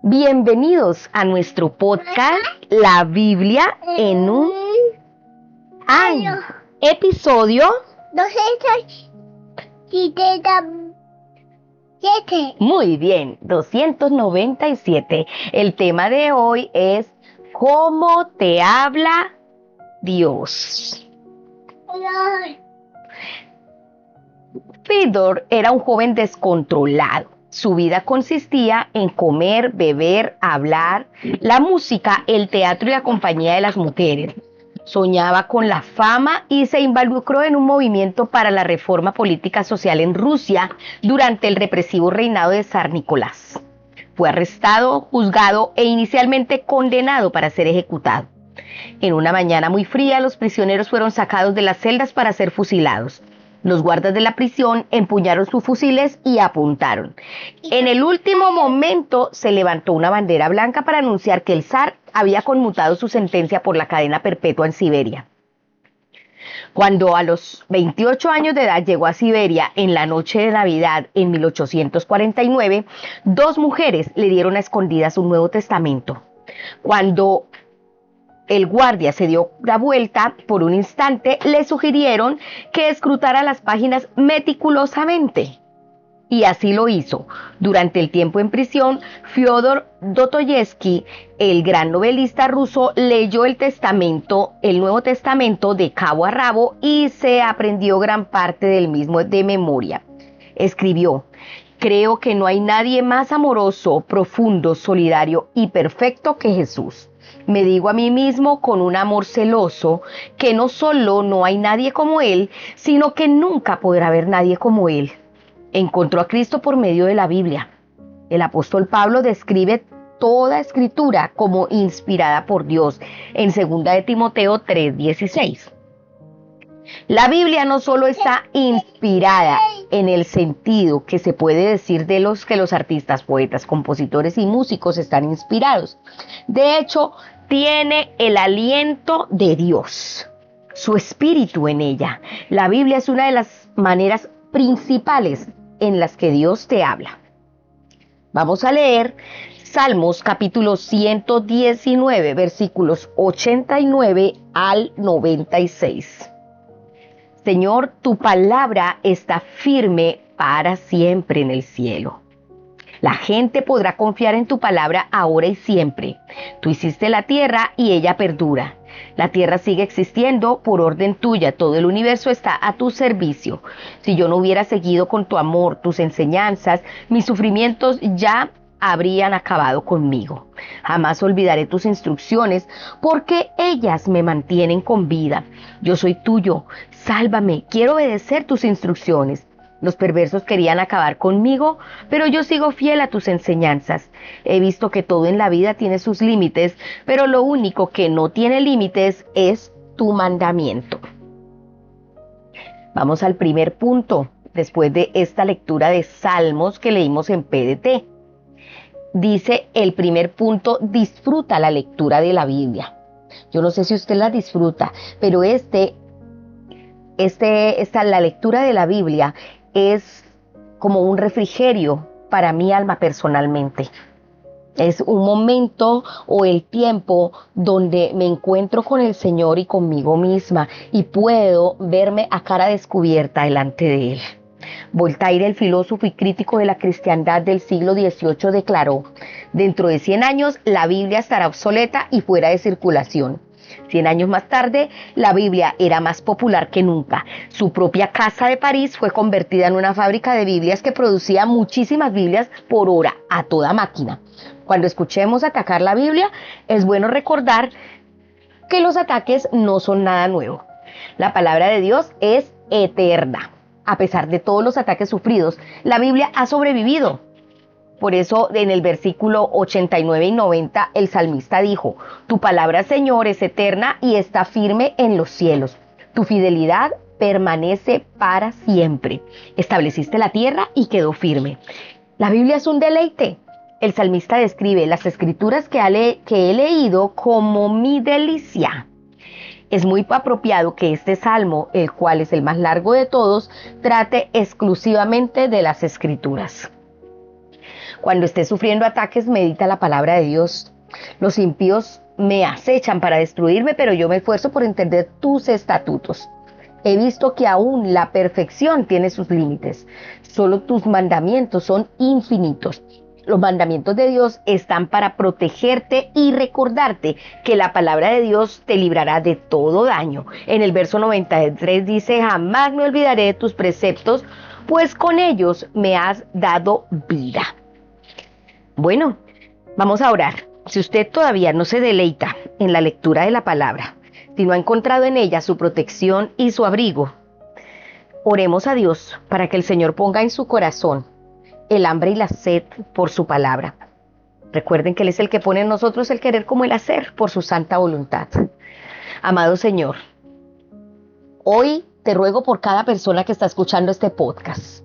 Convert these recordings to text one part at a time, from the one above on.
Bienvenidos a nuestro podcast La Biblia en un año. Episodio 277. Muy bien, 297. El tema de hoy es ¿cómo te habla Dios? Fedor era un joven descontrolado. Su vida consistía en comer, beber, hablar, la música, el teatro y la compañía de las mujeres. Soñaba con la fama y se involucró en un movimiento para la reforma política social en Rusia durante el represivo reinado de Zar Nicolás. Fue arrestado, juzgado e inicialmente condenado para ser ejecutado. En una mañana muy fría, los prisioneros fueron sacados de las celdas para ser fusilados. Los guardas de la prisión empuñaron sus fusiles y apuntaron. En el último momento se levantó una bandera blanca para anunciar que el zar había conmutado su sentencia por la cadena perpetua en Siberia. Cuando a los 28 años de edad llegó a Siberia en la noche de Navidad en 1849, dos mujeres le dieron a escondidas un Nuevo Testamento. Cuando el guardia se dio la vuelta por un instante, le sugirieron que escrutara las páginas meticulosamente. Y así lo hizo. Durante el tiempo en prisión, Fyodor Dostoyevsky, el gran novelista ruso, leyó el Nuevo Testamento de cabo a rabo y se aprendió gran parte del mismo de memoria. Escribió: "Creo que no hay nadie más amoroso, profundo, solidario y perfecto que Jesús. Me digo a mí mismo con un amor celoso que no solo no hay nadie como Él, sino que nunca podrá haber nadie como Él". Encontró a Cristo por medio de la Biblia. El apóstol Pablo describe toda escritura como inspirada por Dios en 2 de Timoteo 3:16. La Biblia no solo está inspirada en el sentido que se puede decir de que los artistas, poetas, compositores y músicos están inspirados. De hecho, tiene el aliento de Dios, su espíritu en ella. La Biblia es una de las maneras principales en las que Dios te habla. Vamos a leer Salmos capítulo 119, versículos 89 al 96. Señor, tu palabra está firme para siempre en el cielo. La gente podrá confiar en tu palabra ahora y siempre. Tú hiciste la tierra y ella perdura. La tierra sigue existiendo por orden tuya. Todo el universo está a tu servicio. Si yo no hubiera seguido con tu amor, tus enseñanzas, mis sufrimientos ya habrían acabado conmigo. Jamás olvidaré tus instrucciones porque ellas me mantienen con vida. Yo soy tuyo. Sálvame. Quiero obedecer tus instrucciones. Los perversos querían acabar conmigo, pero yo sigo fiel a tus enseñanzas. He visto que todo en la vida tiene sus límites, pero lo único que no tiene límites es tu mandamiento. Vamos al primer punto, después de esta lectura de Salmos que leímos en PDT. Dice el primer punto: disfruta la lectura de la Biblia. Yo no sé si usted la disfruta, pero la lectura de la Biblia es como un refrigerio para mi alma personalmente. Es un momento o el tiempo donde me encuentro con el Señor y conmigo misma y puedo verme a cara descubierta delante de Él. Voltaire, el filósofo y crítico de la cristiandad del siglo XVIII, declaró: dentro de 100 años la Biblia estará obsoleta y fuera de circulación. 100 años más tarde, la Biblia era más popular que nunca. Su propia casa de París fue convertida en una fábrica de Biblias que producía muchísimas Biblias por hora, a toda máquina. Cuando escuchemos atacar la Biblia, es bueno recordar que los ataques no son nada nuevo. La palabra de Dios es eterna. A pesar de todos los ataques sufridos, la Biblia ha sobrevivido. Por eso en el versículo 89 y 90 el salmista dijo: tu palabra, Señor, es eterna y está firme en los cielos. Tu fidelidad permanece para siempre. Estableciste la tierra y quedó firme. La Biblia es un deleite. El salmista describe las escrituras que he leído como mi delicia. Es muy apropiado que este salmo, el cual es el más largo de todos, trate exclusivamente de las escrituras. Cuando estés sufriendo ataques, medita la palabra de Dios. Los impíos me acechan para destruirme, pero yo me esfuerzo por entender tus estatutos. He visto que aún la perfección tiene sus límites. Solo tus mandamientos son infinitos. Los mandamientos de Dios están para protegerte y recordarte que la palabra de Dios te librará de todo daño. En el verso 93 dice: jamás me olvidaré de tus preceptos, pues con ellos me has dado vida. Bueno, vamos a orar. Si usted todavía no se deleita en la lectura de la palabra, si no ha encontrado en ella su protección y su abrigo, oremos a Dios para que el Señor ponga en su corazón el hambre y la sed por su palabra. Recuerden que Él es el que pone en nosotros el querer como el hacer por su santa voluntad. Amado Señor, hoy te ruego por cada persona que está escuchando este podcast.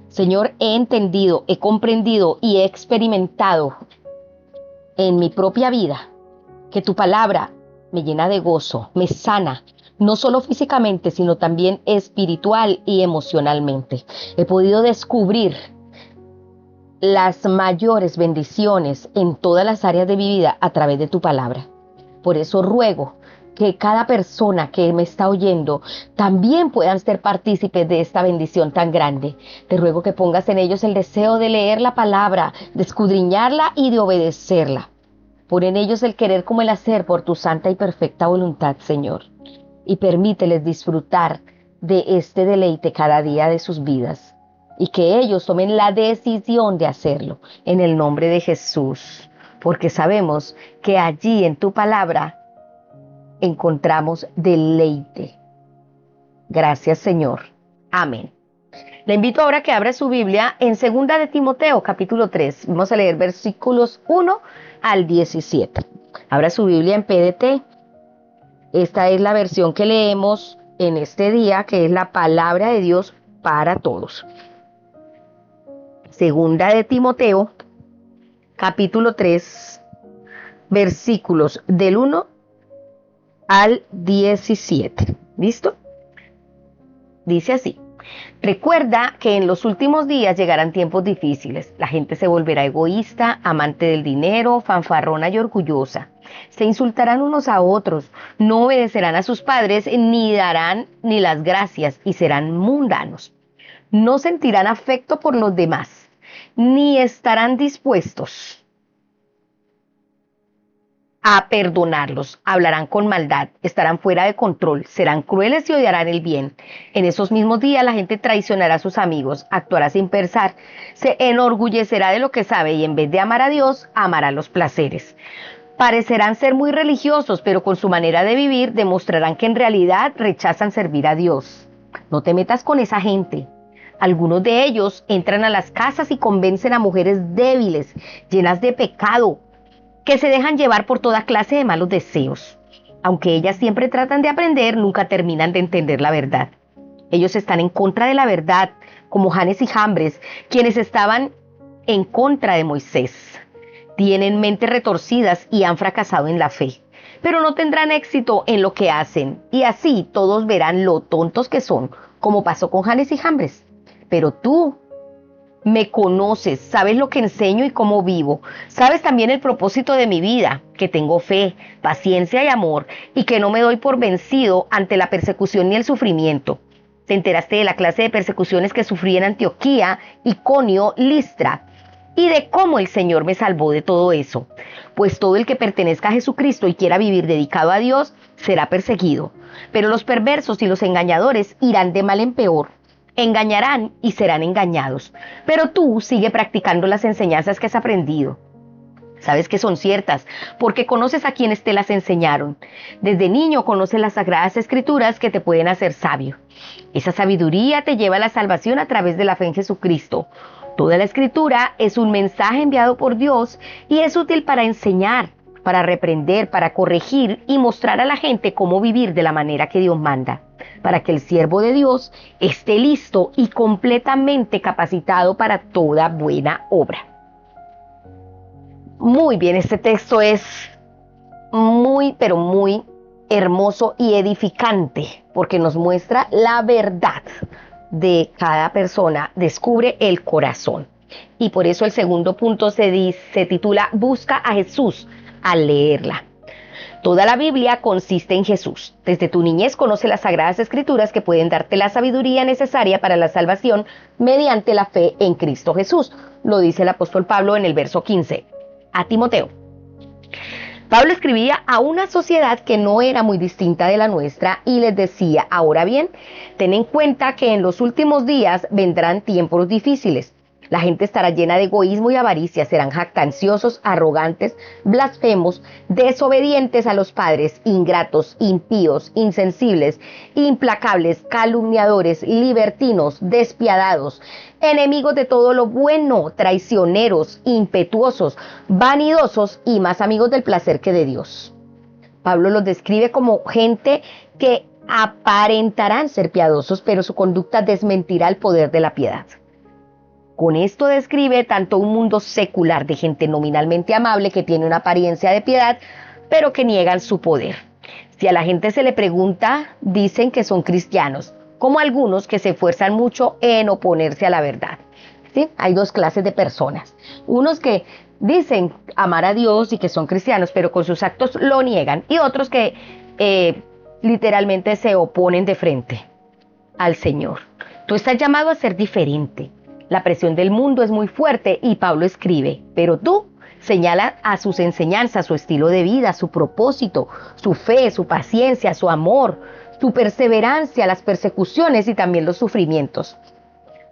Señor, he entendido, he comprendido y he experimentado en mi propia vida que tu palabra me llena de gozo, me sana, no solo físicamente, sino también espiritual y emocionalmente. He podido descubrir las mayores bendiciones en todas las áreas de mi vida a través de tu palabra. Por eso ruego que cada persona que me está oyendo también puedan ser partícipes de esta bendición tan grande. Te ruego que pongas en ellos el deseo de leer la palabra, de escudriñarla y de obedecerla. Pon en ellos el querer como el hacer por tu santa y perfecta voluntad, Señor. Y permíteles disfrutar de este deleite cada día de sus vidas. Y que ellos tomen la decisión de hacerlo en el nombre de Jesús. Porque sabemos que allí en tu palabra encontramos deleite. Gracias, Señor. Amén. Le invito ahora a que abra su Biblia en 2 de Timoteo, capítulo 3. Vamos a leer versículos 1 al 17. Abra su Biblia en PDT. Esta es la versión que leemos en este día, que es la palabra de Dios para todos. 2 de Timoteo, capítulo 3, versículos del 1 al 17. ¿Listo? Dice así: recuerda que en los últimos días llegarán tiempos difíciles. La gente se volverá egoísta, amante del dinero, fanfarrona y orgullosa. Se insultarán unos a otros, no obedecerán a sus padres, ni darán ni las gracias, y serán mundanos. No sentirán afecto por los demás, ni estarán dispuestos a perdonarlos. Hablarán con maldad, estarán fuera de control, serán crueles y odiarán el bien. En esos mismos días la gente traicionará a sus amigos, actuará sin pensar, se enorgullecerá de lo que sabe y en vez de amar a Dios, amará los placeres. Parecerán ser muy religiosos, pero con su manera de vivir demostrarán que en realidad rechazan servir a Dios. No te metas con esa gente. Algunos de ellos entran a las casas y convencen a mujeres débiles, llenas de pecado, que se dejan llevar por toda clase de malos deseos. Aunque ellas siempre tratan de aprender, nunca terminan de entender la verdad. Ellos están en contra de la verdad, como Janes y Jambres, quienes estaban en contra de Moisés. Tienen mentes retorcidas y han fracasado en la fe, pero no tendrán éxito en lo que hacen, y así todos verán lo tontos que son, como pasó con Janes y Jambres. Pero tú me conoces, sabes lo que enseño y cómo vivo. Sabes también el propósito de mi vida, que tengo fe, paciencia y amor, y que no me doy por vencido ante la persecución ni el sufrimiento. Te enteraste de la clase de persecuciones que sufrí en Antioquía, Iconio, Listra, y de cómo el Señor me salvó de todo eso. Pues todo el que pertenezca a Jesucristo y quiera vivir dedicado a Dios, será perseguido. Pero los perversos y los engañadores irán de mal en peor. Engañarán y serán engañados. Pero tú sigue practicando las enseñanzas que has aprendido. Sabes que son ciertas, porque conoces a quienes te las enseñaron. Desde niño conoces las sagradas escrituras que te pueden hacer sabio. Esa sabiduría te lleva a la salvación a través de la fe en Jesucristo. Toda la escritura es un mensaje enviado por Dios y es útil para enseñar, para reprender, para corregir y mostrar a la gente cómo vivir de la manera que Dios manda, para que el siervo de Dios esté listo y completamente capacitado para toda buena obra. Muy bien, este texto es muy, pero muy hermoso y edificante, porque nos muestra la verdad de cada persona, descubre el corazón. Y por eso el segundo punto se titula Busca a Jesús al leerla. Toda la Biblia consiste en Jesús. Desde tu niñez conoce las Sagradas Escrituras que pueden darte la sabiduría necesaria para la salvación mediante la fe en Cristo Jesús. Lo dice el apóstol Pablo en el verso 15 a Timoteo. Pablo escribía a una sociedad que no era muy distinta de la nuestra y les decía: ahora bien, ten en cuenta que en los últimos días vendrán tiempos difíciles. La gente estará llena de egoísmo y avaricia, serán jactanciosos, arrogantes, blasfemos, desobedientes a los padres, ingratos, impíos, insensibles, implacables, calumniadores, libertinos, despiadados, enemigos de todo lo bueno, traicioneros, impetuosos, vanidosos y más amigos del placer que de Dios. Pablo los describe como gente que aparentarán ser piadosos, pero su conducta desmentirá el poder de la piedad. Con esto describe tanto un mundo secular de gente nominalmente amable que tiene una apariencia de piedad, pero que niegan su poder. Si a la gente se le pregunta, dicen que son cristianos, como algunos que se esfuerzan mucho en oponerse a la verdad. ¿Sí? Hay dos clases de personas. Unos que dicen amar a Dios y que son cristianos, pero con sus actos lo niegan. Y otros que literalmente se oponen de frente al Señor. Tú estás llamado a ser diferente. La presión del mundo es muy fuerte y Pablo escribe: pero tú señala a sus enseñanzas, su estilo de vida, su propósito, su fe, su paciencia, su amor, su perseverancia, las persecuciones y también los sufrimientos.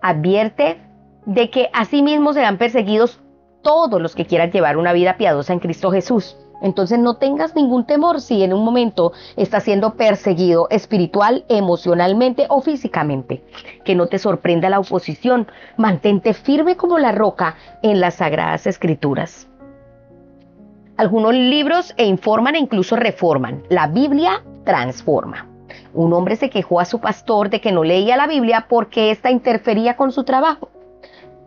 Advierte de que asimismo serán perseguidos todos los que quieran llevar una vida piadosa en Cristo Jesús. Entonces no tengas ningún temor si en un momento estás siendo perseguido espiritual, emocionalmente o físicamente. Que no te sorprenda la oposición. Mantente firme como la roca en las Sagradas Escrituras. Algunos libros informan e incluso reforman. La Biblia transforma. Un hombre se quejó a su pastor de que no leía la Biblia porque ésta interfería con su trabajo.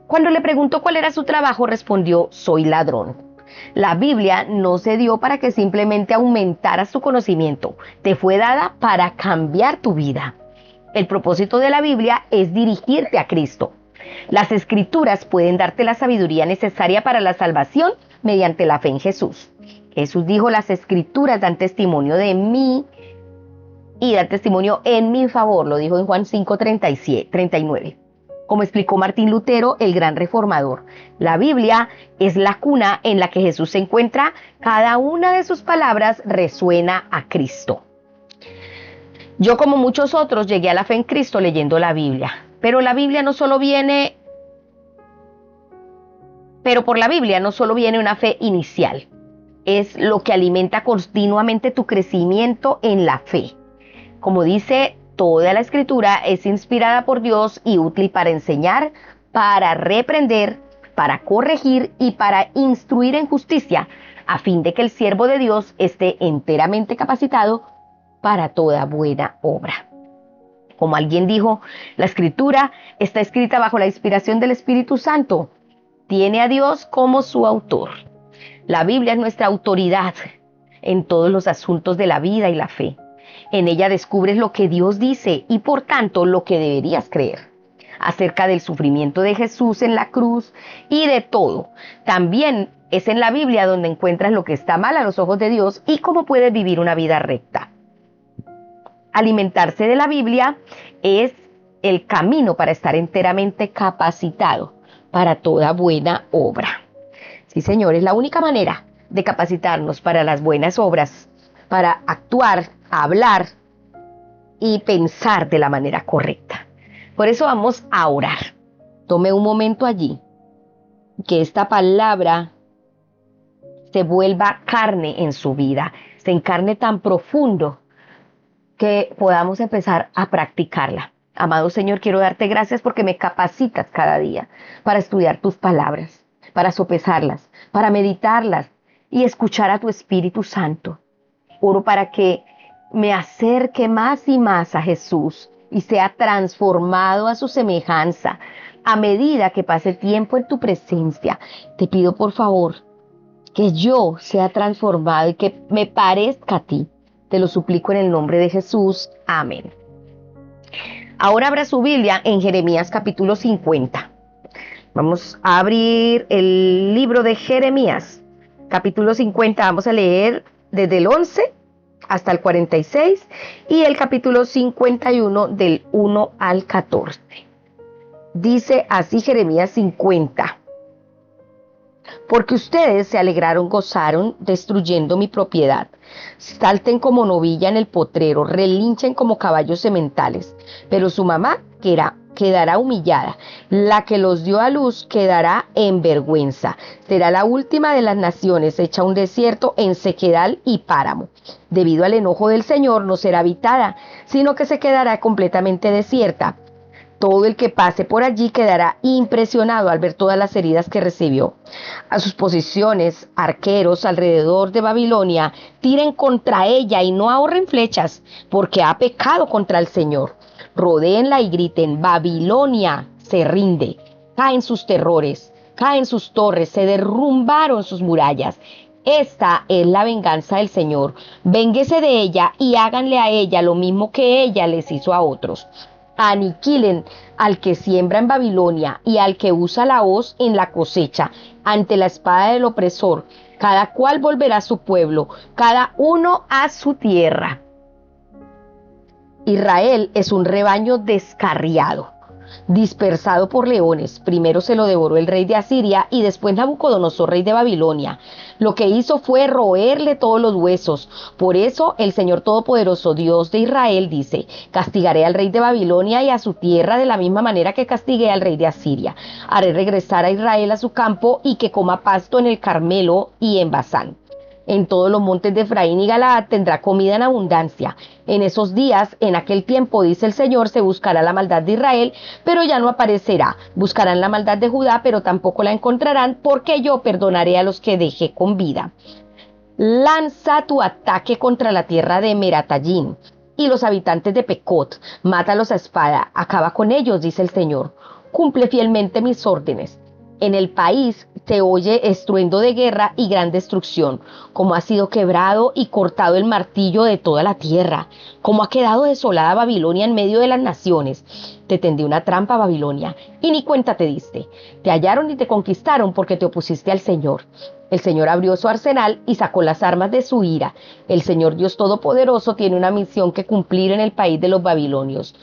Cuando le preguntó cuál era su trabajo, respondió: soy ladrón. La Biblia no se dio para que simplemente aumentaras tu conocimiento, te fue dada para cambiar tu vida. El propósito de la Biblia es dirigirte a Cristo. Las Escrituras pueden darte la sabiduría necesaria para la salvación mediante la fe en Jesús. Jesús dijo: las Escrituras dan testimonio de mí y dan testimonio en mi favor, lo dijo en Juan 5:39. Como explicó Martín Lutero, el gran reformador, la Biblia es la cuna en la que Jesús se encuentra. Cada una de sus palabras resuena a Cristo. Yo, como muchos otros, llegué a la fe en Cristo leyendo la Biblia. Pero por la Biblia no solo viene una fe inicial. Es lo que alimenta continuamente tu crecimiento en la fe. Como dice, toda la Escritura es inspirada por Dios y útil para enseñar, para reprender, para corregir y para instruir en justicia, a fin de que el siervo de Dios esté enteramente capacitado para toda buena obra. Como alguien dijo, la Escritura está escrita bajo la inspiración del Espíritu Santo. Tiene a Dios como su autor. La Biblia es nuestra autoridad en todos los asuntos de la vida y la fe. En ella descubres lo que Dios dice y por tanto lo que deberías creer acerca del sufrimiento de Jesús en la cruz y de todo. También es en la Biblia donde encuentras lo que está mal a los ojos de Dios y cómo puedes vivir una vida recta. Alimentarse de la Biblia es el camino para estar enteramente capacitado para toda buena obra. Sí, Señor, es la única manera de capacitarnos para las buenas obras, para actuar, hablar y pensar de la manera correcta. Por eso vamos a orar. Tome un momento allí, que esta palabra se vuelva carne en su vida, se encarne tan profundo que podamos empezar a practicarla. Amado Señor, quiero darte gracias porque me capacitas cada día para estudiar tus palabras, para sopesarlas, para meditarlas y escuchar a tu Espíritu Santo. Oro para que me acerque más y más a Jesús y sea transformado a su semejanza a medida que pase tiempo en tu presencia. Te pido por favor que yo sea transformado y que me parezca a ti. Te lo suplico en el nombre de Jesús. Amén. Ahora abra su Biblia en Jeremías capítulo 50. Vamos a abrir el libro de Jeremías, capítulo 50. Vamos a leer desde el 11 hasta el 46 y el capítulo 51 del 1 al 14. Dice así Jeremías 50. Porque ustedes se alegraron, gozaron, destruyendo mi propiedad. Salten como novilla en el potrero, relinchen como caballos sementales. Pero su mamá quedará humillada. La que los dio a luz quedará en vergüenza. Será la última de las naciones, hecha un desierto en sequedal y páramo. Debido al enojo del Señor no será habitada, sino que se quedará completamente desierta. Todo el que pase por allí quedará impresionado al ver todas las heridas que recibió. A sus posiciones, arqueros alrededor de Babilonia, tiren contra ella y no ahorren flechas, porque ha pecado contra el Señor. Rodéenla y griten: Babilonia se rinde. Caen sus terrores, caen sus torres, se derrumbaron sus murallas. Esta es la venganza del Señor. Vénguese de ella y háganle a ella lo mismo que ella les hizo a otros. Aniquilen al que siembra en Babilonia y al que usa la hoz en la cosecha, ante la espada del opresor. Cada cual volverá a su pueblo, cada uno a su tierra. Israel es un rebaño descarriado, dispersado por leones. Primero se lo devoró el rey de Asiria y después Nabucodonosor, rey de Babilonia. Lo que hizo fue roerle todos los huesos. Por eso el Señor Todopoderoso, Dios de Israel, dice: castigaré al rey de Babilonia y a su tierra de la misma manera que castigué al rey de Asiria. Haré regresar a Israel a su campo y que coma pasto en el Carmelo y en Basán. En todos los montes de Efraín y Galaad tendrá comida en abundancia. En esos días, en aquel tiempo, dice el Señor, se buscará la maldad de Israel, pero ya no aparecerá. Buscarán la maldad de Judá, pero tampoco la encontrarán, porque yo perdonaré a los que dejé con vida. Lanza tu ataque contra la tierra de Meratayim y los habitantes de Pecot. Mátalos a espada, acaba con ellos, dice el Señor. Cumple fielmente mis órdenes. En el país se oye estruendo de guerra y gran destrucción, como ha sido quebrado y cortado el martillo de toda la tierra, como ha quedado desolada Babilonia en medio de las naciones. Te tendí una trampa, Babilonia, y ni cuenta te diste. Te hallaron y te conquistaron porque te opusiste al Señor. El Señor abrió su arsenal y sacó las armas de su ira. El Señor Dios Todopoderoso tiene una misión que cumplir en el país de los babilonios.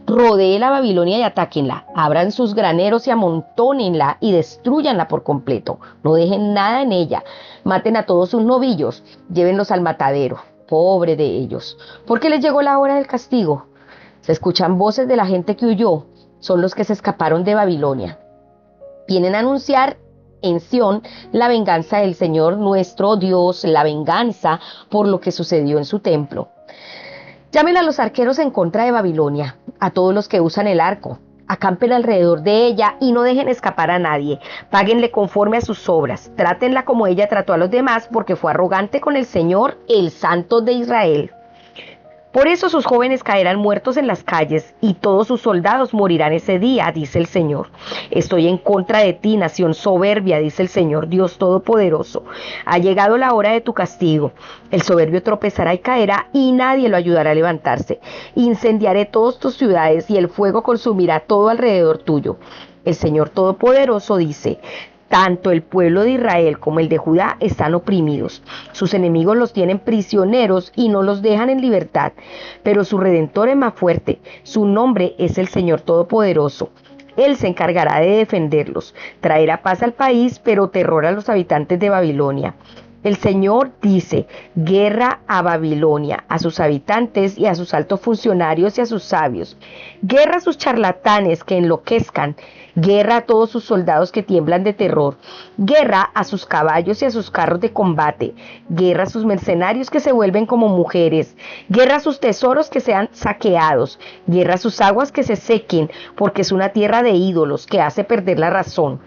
Rodeen la Babilonia y atáquenla, abran sus graneros y amontónenla y destruyanla por completo. No dejen nada en ella, maten a todos sus novillos, llévenlos al matadero. Pobre de ellos, porque les llegó la hora del castigo. Se escuchan voces de la gente que huyó, son los que se escaparon de Babilonia. Vienen a anunciar en Sión la venganza del Señor nuestro Dios, la venganza por lo que sucedió en su templo. Llamen a los arqueros en contra de Babilonia, a todos los que usan el arco. Acampen alrededor de ella y no dejen escapar a nadie. Páguenle conforme a sus obras. Trátenla como ella trató a los demás, porque fue arrogante con el Señor, el Santo de Israel. Por eso sus jóvenes caerán muertos en las calles y todos sus soldados morirán ese día, dice el Señor. Estoy en contra de ti, nación soberbia, dice el Señor Dios Todopoderoso. Ha llegado la hora de tu castigo. El soberbio tropezará y caerá y nadie lo ayudará a levantarse. Incendiaré todas tus ciudades y el fuego consumirá todo alrededor tuyo. El Señor Todopoderoso dice: tanto el pueblo de Israel como el de Judá están oprimidos. Sus enemigos los tienen prisioneros y no los dejan en libertad. Pero su Redentor es más fuerte. Su nombre es el Señor Todopoderoso. Él se encargará de defenderlos. Traerá paz al país, pero terror a los habitantes de Babilonia. El Señor dice: guerra a Babilonia, a sus habitantes y a sus altos funcionarios y a sus sabios. Guerra a sus charlatanes que enloquezcan. Guerra a todos sus soldados que tiemblan de terror. Guerra a sus caballos y a sus carros de combate. Guerra a sus mercenarios que se vuelven como mujeres. Guerra a sus tesoros que sean saqueados. Guerra a sus aguas que se sequen, porque es una tierra de ídolos que hace perder la razón.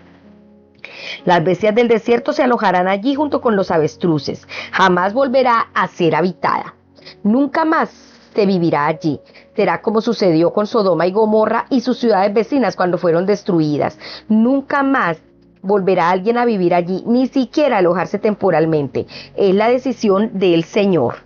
Las bestias del desierto se alojarán allí junto con los avestruces. Jamás volverá a ser habitada. Nunca más se vivirá allí. Será como sucedió con Sodoma y Gomorra y sus ciudades vecinas cuando fueron destruidas. Nunca más volverá alguien a vivir allí, ni siquiera a alojarse temporalmente. Es la decisión del Señor.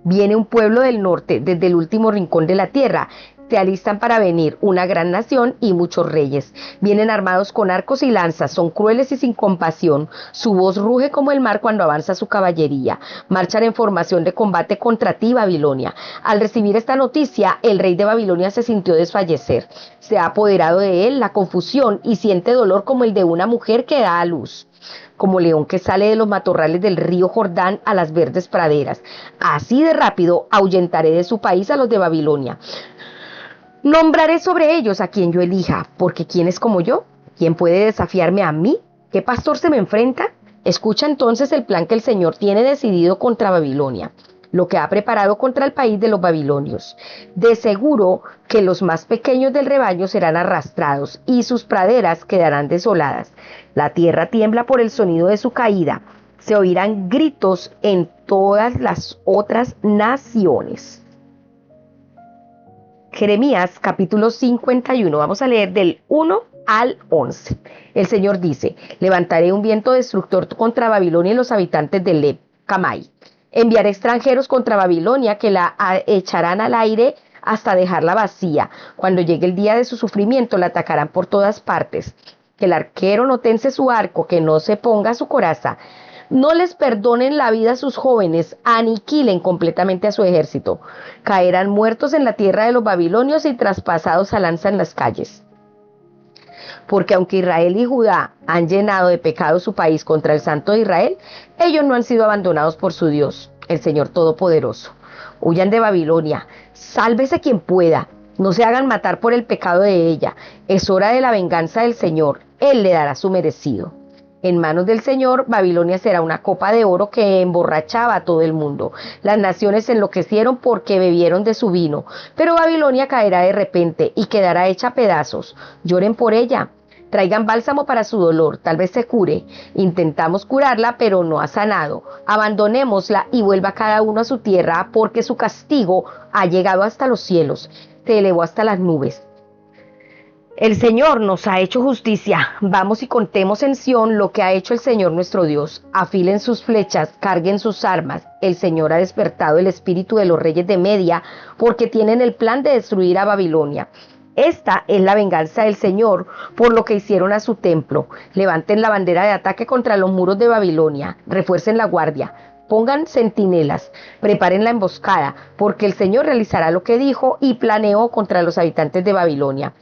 Viene un pueblo del norte, desde el último rincón de la tierra. Se alistan para venir una gran nación y muchos reyes. Vienen armados con arcos y lanzas, son crueles y sin compasión. Su voz ruge como el mar cuando avanza su caballería. Marchan en formación de combate contra ti, Babilonia. Al recibir esta noticia, el rey de Babilonia se sintió desfallecer. Se ha apoderado de él la confusión y siente dolor como el de una mujer que da a luz. Como león que sale de los matorrales del río Jordán a las verdes praderas. Así de rápido ahuyentaré de su país a los de Babilonia. Nombraré sobre ellos a quien yo elija, porque ¿quién es como yo? ¿Quién puede desafiarme a mí? ¿Qué pastor se me enfrenta? Escucha entonces el plan que el Señor tiene decidido contra Babilonia, lo que ha preparado contra el país de los babilonios. De seguro que los más pequeños del rebaño serán arrastrados y sus praderas quedarán desoladas. La tierra tiembla por el sonido de su caída. Se oirán gritos en todas las otras naciones. Jeremías capítulo 51, vamos a leer del 1 al 11. El Señor dice: levantaré un viento destructor contra Babilonia y los habitantes de Leb Camai. Enviaré extranjeros contra Babilonia que la echarán al aire hasta dejarla vacía. Cuando llegue el día de su sufrimiento la atacarán por todas partes. Que el arquero no tense su arco, que no se ponga su coraza. No les perdonen la vida a sus jóvenes, aniquilen completamente a su ejército. Caerán muertos en la tierra de los babilonios y traspasados a lanza en las calles. Porque aunque Israel y Judá han llenado de pecado su país contra el Santo de Israel, ellos no han sido abandonados por su Dios, el Señor Todopoderoso. Huyan de Babilonia, sálvese quien pueda, no se hagan matar por el pecado de ella. Es hora de la venganza del Señor, Él le dará su merecido. En manos del Señor, Babilonia será una copa de oro que emborrachaba a todo el mundo. Las naciones se enloquecieron porque bebieron de su vino, pero Babilonia caerá de repente y quedará hecha a pedazos. Lloren por ella, traigan bálsamo para su dolor, tal vez se cure. Intentamos curarla, pero no ha sanado. Abandonémosla y vuelva cada uno a su tierra, porque su castigo ha llegado hasta los cielos, se elevó hasta las nubes. El Señor nos ha hecho justicia. Vamos y contemos en Sión lo que ha hecho el Señor nuestro Dios. Afilen sus flechas, carguen sus armas. El Señor ha despertado el espíritu de los reyes de Media, porque tienen el plan de destruir a Babilonia. Esta es la venganza del Señor por lo que hicieron a su templo. Levanten la bandera de ataque contra los muros de Babilonia. Refuercen la guardia. Pongan centinelas, preparen la emboscada, porque el Señor realizará lo que dijo y planeó contra los habitantes de Babilonia.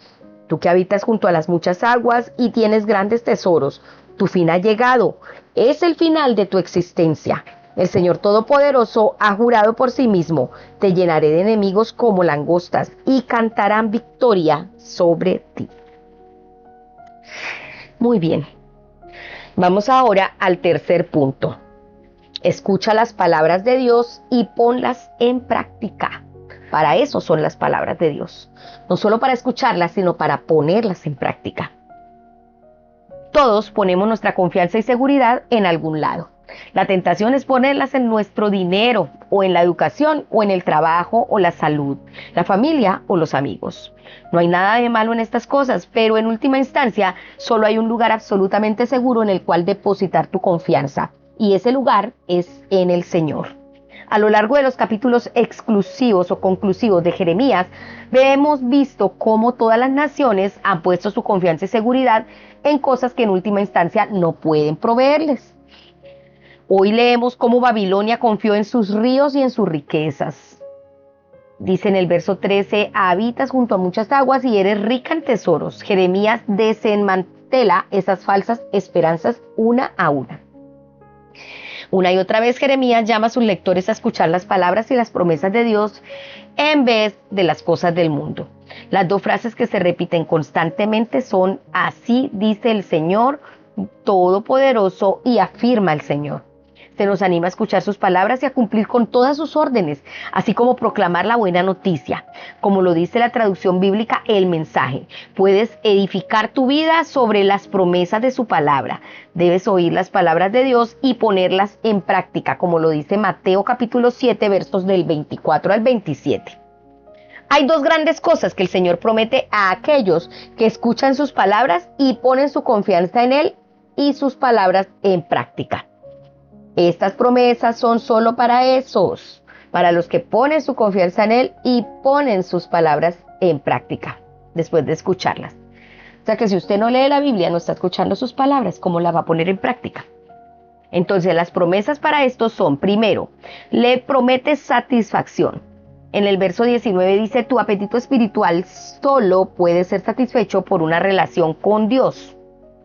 Tú que habitas junto a las muchas aguas y tienes grandes tesoros, tu fin ha llegado, es el final de tu existencia. El Señor Todopoderoso ha jurado por sí mismo: te llenaré de enemigos como langostas y cantarán victoria sobre ti. Muy bien, vamos ahora al tercer punto. Escucha las palabras de Dios y ponlas en práctica. Para eso son las palabras de Dios. No solo para escucharlas, sino para ponerlas en práctica. Todos ponemos nuestra confianza y seguridad en algún lado. La tentación es ponerlas en nuestro dinero, o en la educación, o en el trabajo, o la salud, la familia o los amigos. No hay nada de malo en estas cosas, pero en última instancia solo hay un lugar absolutamente seguro en el cual depositar tu confianza, y ese lugar es en el Señor. A lo largo de los capítulos exclusivos o conclusivos de Jeremías, hemos visto cómo todas las naciones han puesto su confianza y seguridad en cosas que en última instancia no pueden proveerles. Hoy leemos cómo Babilonia confió en sus ríos y en sus riquezas. Dice en el verso 13: habitas junto a muchas aguas y eres rica en tesoros. Jeremías desmantela esas falsas esperanzas una a una. Una y otra vez Jeremías llama a sus lectores a escuchar las palabras y las promesas de Dios en vez de las cosas del mundo. Las dos frases que se repiten constantemente son: así dice el Señor Todopoderoso, y afirma el Señor. Se nos anima a escuchar sus palabras y a cumplir con todas sus órdenes, así como proclamar la buena noticia. Como lo dice la traducción bíblica, el mensaje. Puedes edificar tu vida sobre las promesas de su palabra. Debes oír las palabras de Dios y ponerlas en práctica, como lo dice Mateo capítulo 7, versos del 24 al 27. Hay dos grandes cosas que el Señor promete a aquellos que escuchan sus palabras y ponen su confianza en Él y sus palabras en práctica. Estas promesas son solo para esos, para los que ponen su confianza en Él y ponen sus palabras en práctica después de escucharlas. O sea que si usted no lee la Biblia, no está escuchando sus palabras, ¿cómo la va a poner en práctica? Entonces las promesas para esto son, primero, le prometes satisfacción. En el verso 19 dice, tu apetito espiritual solo puede ser satisfecho por una relación con Dios,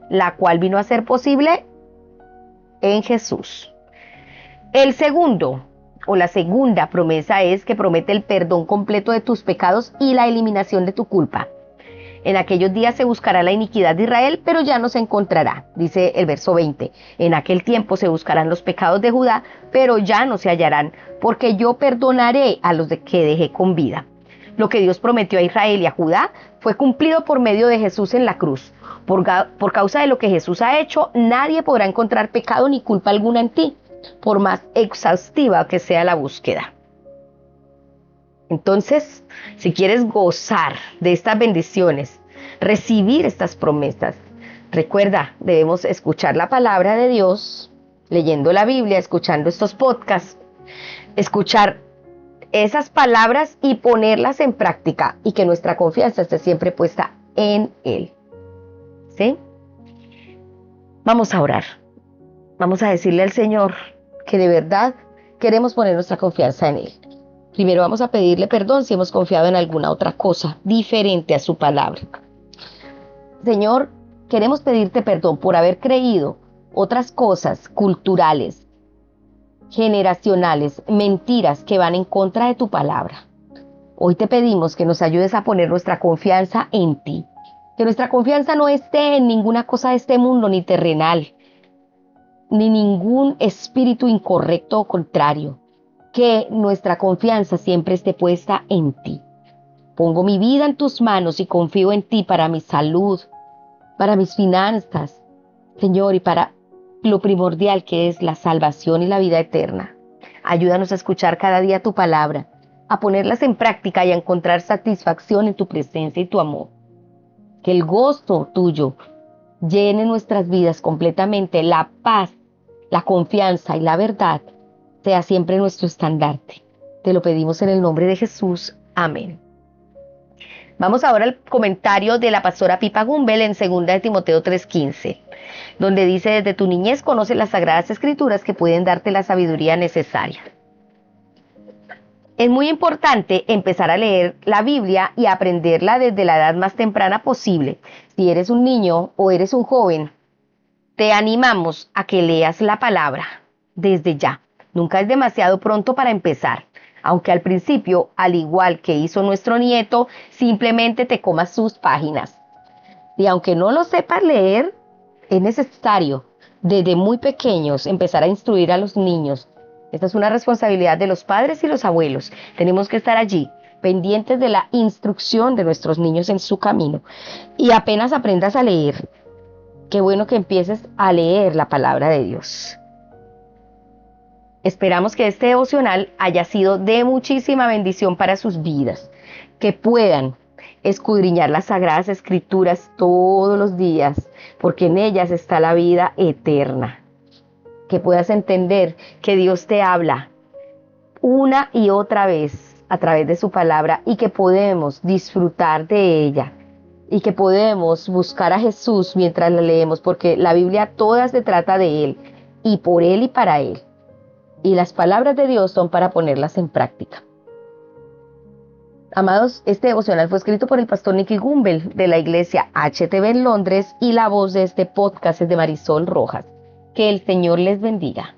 la cual vino a ser posible en Jesús. El segundo, o la segunda promesa es que promete el perdón completo de tus pecados y la eliminación de tu culpa. En aquellos días se buscará la iniquidad de Israel, pero ya no se encontrará, dice el verso 20. En aquel tiempo se buscarán los pecados de Judá, pero ya no se hallarán, porque yo perdonaré a los que dejé con vida. Lo que Dios prometió a Israel y a Judá fue cumplido por medio de Jesús en la cruz. Por causa de lo que Jesús ha hecho, nadie podrá encontrar pecado ni culpa alguna en ti, por más exhaustiva que sea la búsqueda. Entonces, si quieres gozar de estas bendiciones, recibir estas promesas, recuerda, debemos escuchar la palabra de Dios, leyendo la Biblia, escuchando estos podcasts, escuchar esas palabras y ponerlas en práctica y que nuestra confianza esté siempre puesta en Él. ¿Sí? Vamos a orar. Vamos a decirle al Señor que de verdad queremos poner nuestra confianza en Él. Primero vamos a pedirle perdón si hemos confiado en alguna otra cosa diferente a su palabra. Señor, queremos pedirte perdón por haber creído otras cosas culturales, generacionales, mentiras que van en contra de tu palabra. Hoy te pedimos que nos ayudes a poner nuestra confianza en ti. Que nuestra confianza no esté en ninguna cosa de este mundo, ni terrenal, ni ningún espíritu incorrecto o contrario. Que nuestra confianza siempre esté puesta en ti. Pongo mi vida en tus manos y confío en ti para mi salud, para mis finanzas, Señor, y para lo primordial que es la salvación y la vida eterna. Ayúdanos a escuchar cada día tu palabra, a ponerlas en práctica y a encontrar satisfacción en tu presencia y tu amor. Que el gozo tuyo llene nuestras vidas completamente, la paz, la confianza y la verdad sea siempre nuestro estandarte. Te lo pedimos en el nombre de Jesús. Amén. Vamos ahora al comentario de la pastora Pipa Gumbel en 2 de Timoteo 3:15, donde dice, desde tu niñez conoces las sagradas escrituras que pueden darte la sabiduría necesaria. Es muy importante empezar a leer la Biblia y aprenderla desde la edad más temprana posible. Si eres un niño o eres un joven, te animamos a que leas la palabra desde ya. Nunca es demasiado pronto para empezar, aunque al principio, al igual que hizo nuestro nieto, simplemente te comas sus páginas. Y aunque no lo sepas leer, es necesario desde muy pequeños empezar a instruir a los niños. Esta es una responsabilidad de los padres y los abuelos. Tenemos que estar allí, pendientes de la instrucción de nuestros niños en su camino. Y apenas aprendas a leer, qué bueno que empieces a leer la palabra de Dios. Esperamos que este devocional haya sido de muchísima bendición para sus vidas, que puedan escudriñar las sagradas escrituras todos los días, porque en ellas está la vida eterna. Que puedas entender que Dios te habla una y otra vez a través de su palabra y que podemos disfrutar de ella y que podemos buscar a Jesús mientras la leemos, porque la Biblia toda se trata de Él y por Él y para Él. Y las palabras de Dios son para ponerlas en práctica. Amados, este devocional fue escrito por el pastor Nicky Gumbel de la iglesia HTB en Londres y la voz de este podcast es de Marisol Rojas. Que el Señor les bendiga.